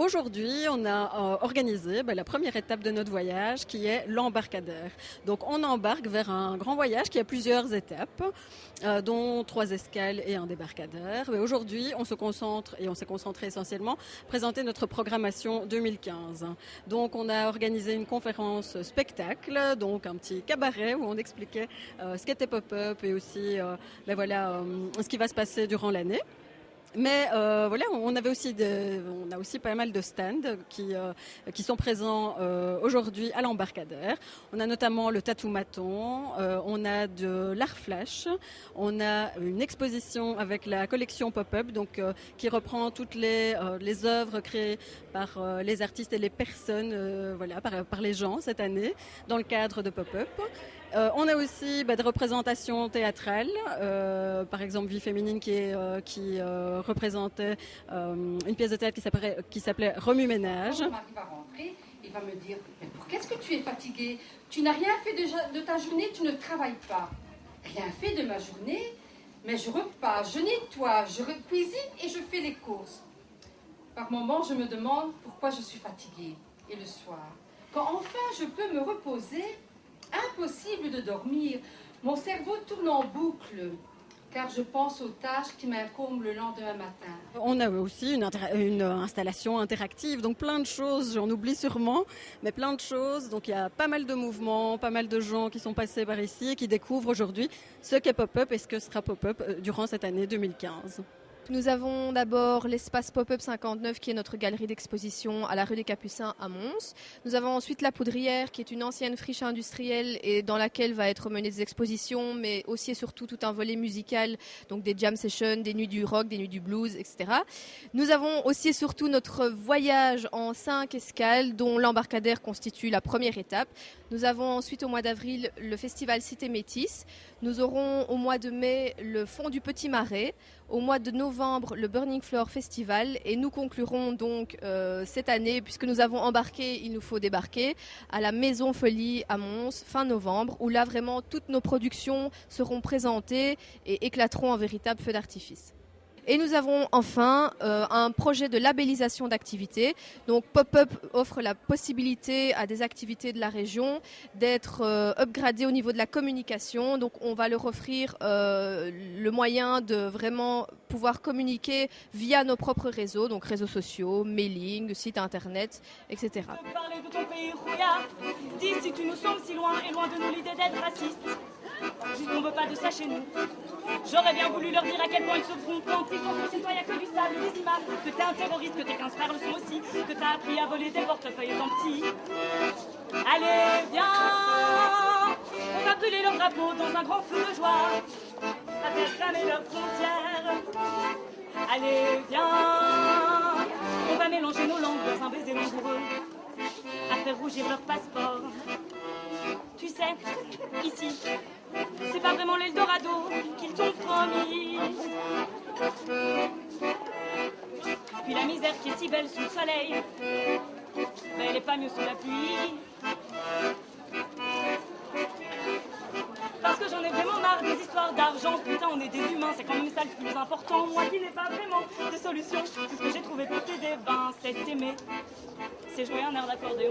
aujourd'hui, on a organisé la première étape de notre voyage qui est l'embarcadère. Donc on embarque vers un grand voyage qui a plusieurs étapes, dont 3 escales et un débarcadère. Mais aujourd'hui, on se concentre, et on s'est concentré essentiellement, à présenter notre programmation 2015. Donc on a organisé une conférence spectacle, donc un petit cabaret où on expliquait ce qu'était Pop-Up et aussi ce qui va se passer durant l'année. Mais on a aussi pas mal de stands qui sont présents aujourd'hui à l'embarcadère. On a notamment le tatou-maton, on a de l'art flash, on a une exposition avec la collection Pop-Up, donc qui reprend toutes les œuvres créées par les artistes et les personnes, par les gens cette année dans le cadre de Pop-Up. On a aussi des représentations théâtrales, par exemple Vie féminine qui représentait une pièce de théâtre qui s'appelait Remue-ménage. Quand mon mari va rentrer, il va me dire « Mais qu'est-ce que tu es fatiguée? Tu n'as rien fait de ta journée, tu ne travailles pas. » Rien fait de ma journée, mais je repasse, je nettoie, je cuisine et je fais les courses. Par moments, je me demande pourquoi je suis fatiguée. Et le soir, quand enfin je peux me reposer, impossible de dormir. Mon cerveau tourne en boucle, car je pense aux tâches qui m'incombent le lendemain matin. On a aussi une installation interactive, donc plein de choses, j'en oublie sûrement, mais plein de choses. Donc il y a pas mal de mouvements, pas mal de gens qui sont passés par ici et qui découvrent aujourd'hui ce qu'est Pop-Up et ce que sera Pop-Up durant cette année 2015. Nous avons d'abord l'espace Pop-Up 59 qui est notre galerie d'exposition à la rue des Capucins à Mons. Nous avons ensuite la Poudrière qui est une ancienne friche industrielle et dans laquelle va être menées des expositions mais aussi et surtout tout un volet musical, donc des jam sessions, des nuits du rock, des nuits du blues, etc. Nous avons aussi et surtout notre voyage en 5 escales dont l'embarcadère constitue la première étape. Nous avons ensuite au mois d'avril le festival Cité Métis. Nous aurons au mois de mai le Fond du Petit Marais. Au mois de novembre, le Burning Floor Festival. Et nous conclurons donc cette année, puisque nous avons embarqué, il nous faut débarquer, à la Maison Folie à Mons, fin novembre, où là vraiment toutes nos productions seront présentées et éclateront en véritable feu d'artifice. Et nous avons enfin un projet de labellisation d'activités. Donc Pop-Up offre la possibilité à des activités de la région d'être upgradées au niveau de la communication. Donc on va leur offrir le moyen de vraiment pouvoir communiquer via nos propres réseaux, donc réseaux sociaux, mailing, sites internet, etc. Parler de ton pays rouillard, dis si tu nous sommes si loin et loin de nous l'idée d'être raciste. Juste on veut pas de ça chez nous. J'aurais bien voulu leur dire à quel point ils se feront planter quand chez toi y a que du sable, des images, que t'es un terroriste, que tes 15 frères le sont aussi, que t'as appris à voler des portefeuilles étant petit. Allez, viens, on va brûler leur drapeau dans un grand feu de joie, à faire cramer leurs frontières. Allez, viens, on va mélanger nos langues dans un baiser langoureux, à faire rougir leur passeport. Tu sais, ici, c'est pas vraiment l'Eldorado qu'ils t'ont promis. Puis la misère qui est si belle sous le soleil, mais elle est pas mieux sous la pluie. Parce que j'en ai vraiment marre des histoires d'argent. Putain, on est des humains, c'est quand même ça le plus important. Moi qui n'ai pas vraiment de solution, tout ce que j'ai trouvé pour t'aider, c'est t'aimer. C'est jouer un air d'accordéon.